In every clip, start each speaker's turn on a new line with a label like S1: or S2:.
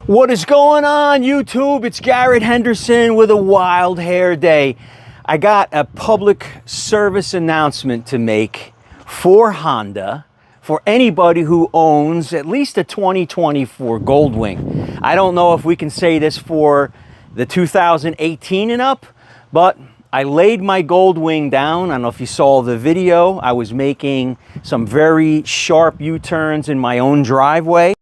S1: What is going on, YouTube? It's Garrett Henderson with a Wild Hair Day. I got a public service announcement to make for Honda, for anybody who owns at least a 2024 Goldwing. I don't know if we can say this for the 2018 and up, but I laid my Goldwing down. I don't know if you saw the video. I was making some very sharp U-turns in my own driveway.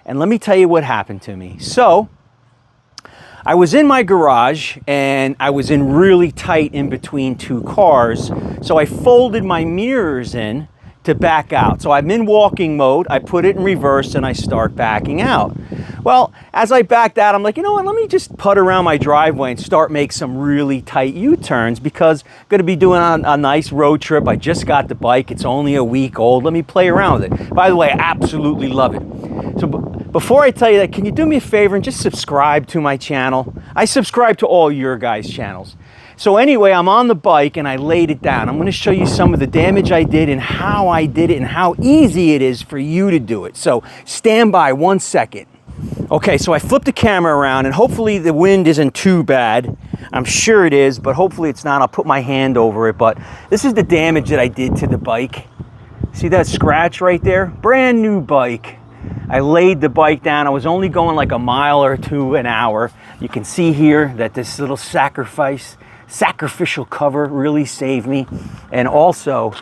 S1: And let me tell you what happened to me. So, I was in my garage and I was in really tight in between two cars. So I folded my mirrors in to back out. So I'm in walking mode, I put it in reverse and I start backing out. Well, as I backed out, I'm like, you know what, let me just putt around my driveway and start make some really tight U-turns because I'm gonna be doing a nice road trip. I just got the bike, it's only a week old. Let me play around with it. By the way, I absolutely love it. So before I tell you that, can you do me a favor and just subscribe to my channel? I subscribe to all your guys' channels. So anyway, I'm on the bike and I laid it down. I'm going to show you some of the damage I did and how I did it and how easy it is for you to do it. So stand by 1 second. Okay, so I flipped the camera around and hopefully the wind isn't too bad. I'm sure it is, but hopefully it's not. I'll put my hand over it. But this is the damage that I did to the bike. See that scratch right there? Brand new bike. I laid the bike down. I was only going like a mile or two an hour. You can see here that this little sacrificial cover really saved me. And also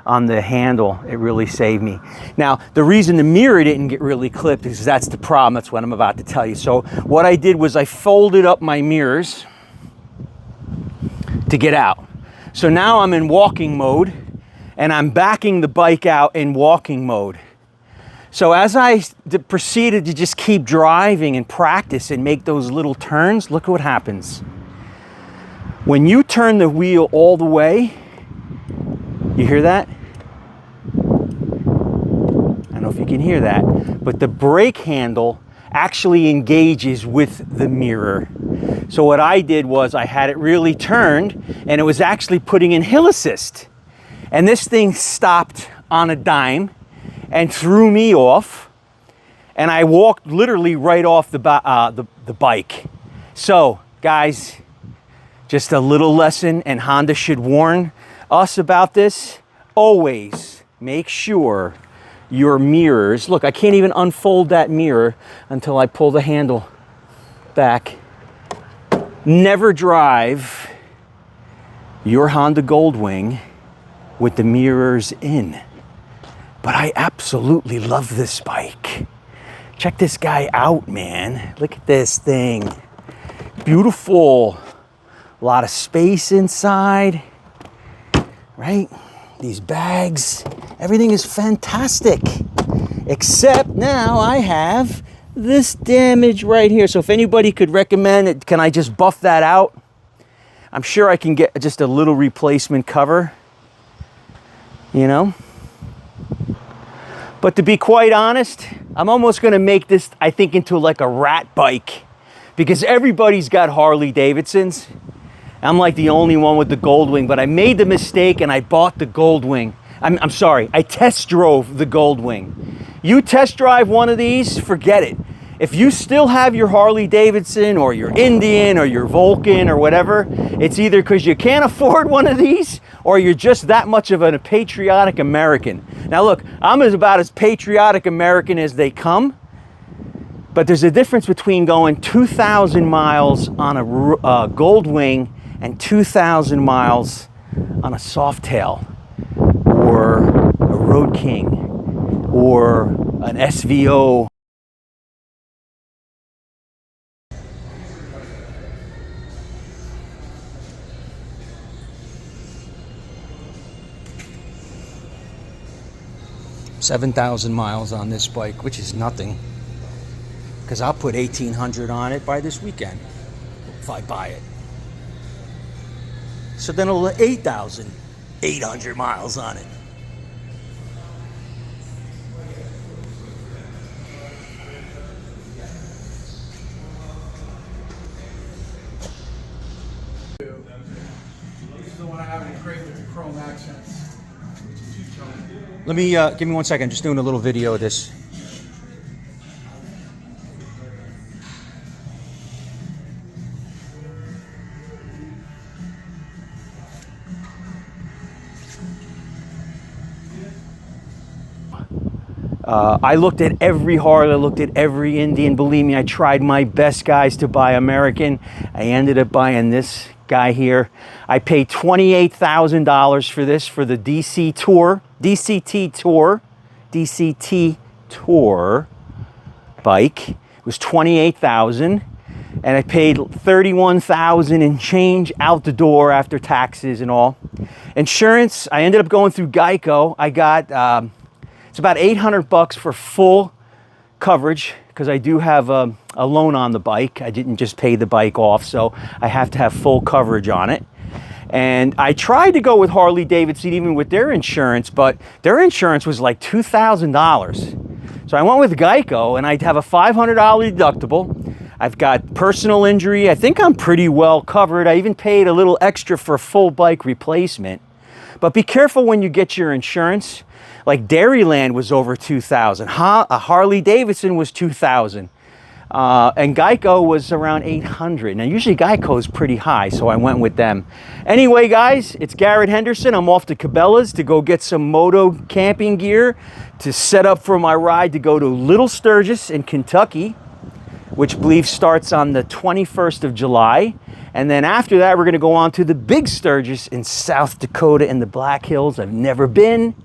S1: on the handle, it really saved me. Now, the reason the mirror didn't get really clipped is that's the problem. That's what I'm about to tell you. So what I did was I folded up my mirrors to get out. So now I'm in walking mode and I'm backing the bike out in walking mode. So as I proceeded to just keep driving and practice and make those little turns, look what happens. When you turn the wheel all the way, you hear that? I don't know if you can hear that, but the brake handle actually engages with the mirror. So what I did was I had it really turned and it was actually putting in hill assist. And this thing stopped on a dime and threw me off, and I walked literally right off the bike. So, guys, just a little lesson, and Honda should warn us about this. Always make sure your mirrors, look, I can't even unfold that mirror until I pull the handle back. Never drive your Honda Goldwing with the mirrors in. But I absolutely love this bike. Check this guy out, man. Look at this thing. Beautiful. A lot of space inside, right? These bags, everything is fantastic. Except now I have this damage right here. So if anybody could recommend it, can I just buff that out? I'm sure I can get just a little replacement cover, you know? But to be quite honest, I'm almost gonna make this, I think, into like a rat bike because everybody's got Harley Davidsons. I'm like the only one with the Goldwing, but I made the mistake and I bought the Goldwing. I'm sorry, I test drove the Goldwing. You test drive one of these, forget it. If you still have your Harley Davidson or your Indian or your Vulcan or whatever, it's either because you can't afford one of these or you're just that much of a patriotic American. Now look, I'm about as patriotic American as they come, but there's a difference between going 2,000 miles on a Goldwing and 2,000 miles on a Softail or a Road King or an SVO. $7,000 miles on this bike, which is nothing, because I'll put 1,800 on it by this weekend if I buy it. So then it'll have 8,800 miles on it.
S2: This is the one I have in the crate with the chrome accents.
S1: Let me, give me 1 second, just doing a little video of this. I looked at every Harley, I looked at every Indian. Believe me, I tried my best, guys, to buy American. I ended up buying this guy here. I paid $28,000 for this, for the DCT Tour bike. It was $28,000, and I paid $31,000 and change out the door after taxes and all. Insurance, I ended up going through Geico. I got it's about $800 for full coverage, because I do have a loan on the bike. I didn't just pay the bike off, so I have to have full coverage on it. And I tried to go with Harley Davidson, even with their insurance, but their insurance was like $2,000. So I went with Geico, and I'd have a $500 deductible. I've got personal injury. I think I'm pretty well covered. I even paid a little extra for full bike replacement. But be careful when you get your insurance. Like Dairyland was over $2,000. A Harley Davidson was $2,000. And Geico was around $800. Now, usually Geico is pretty high, so I went with them. Anyway, guys, it's Garrett Henderson. I'm off to Cabela's to go get some moto camping gear to set up for my ride to go to Little Sturgis in Kentucky, which I believe starts on the 21st of July. And then after that, we're going to go on to the Big Sturgis in South Dakota in the Black Hills. I've never been,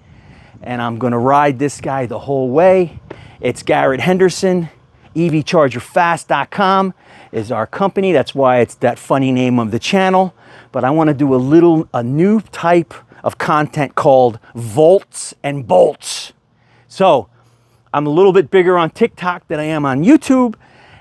S1: and I'm going to ride this guy the whole way. It's Garrett Henderson. EVChargerFast.com is our company. That's why it's that funny name of the channel. But I want to do a new type of content called Volts and Bolts. So I'm a little bit bigger on TikTok than I am on YouTube.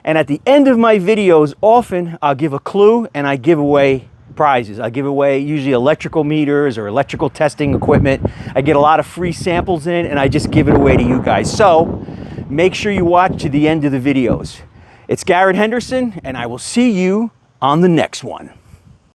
S1: And at the end of my videos, often I'll give a clue and I give away prizes. I give away usually electrical meters or electrical testing equipment. I get a lot of free samples in it, and I just give it away to you guys. So make sure you watch to the end of the videos. It's Garrett Henderson, and I will see you on the next one.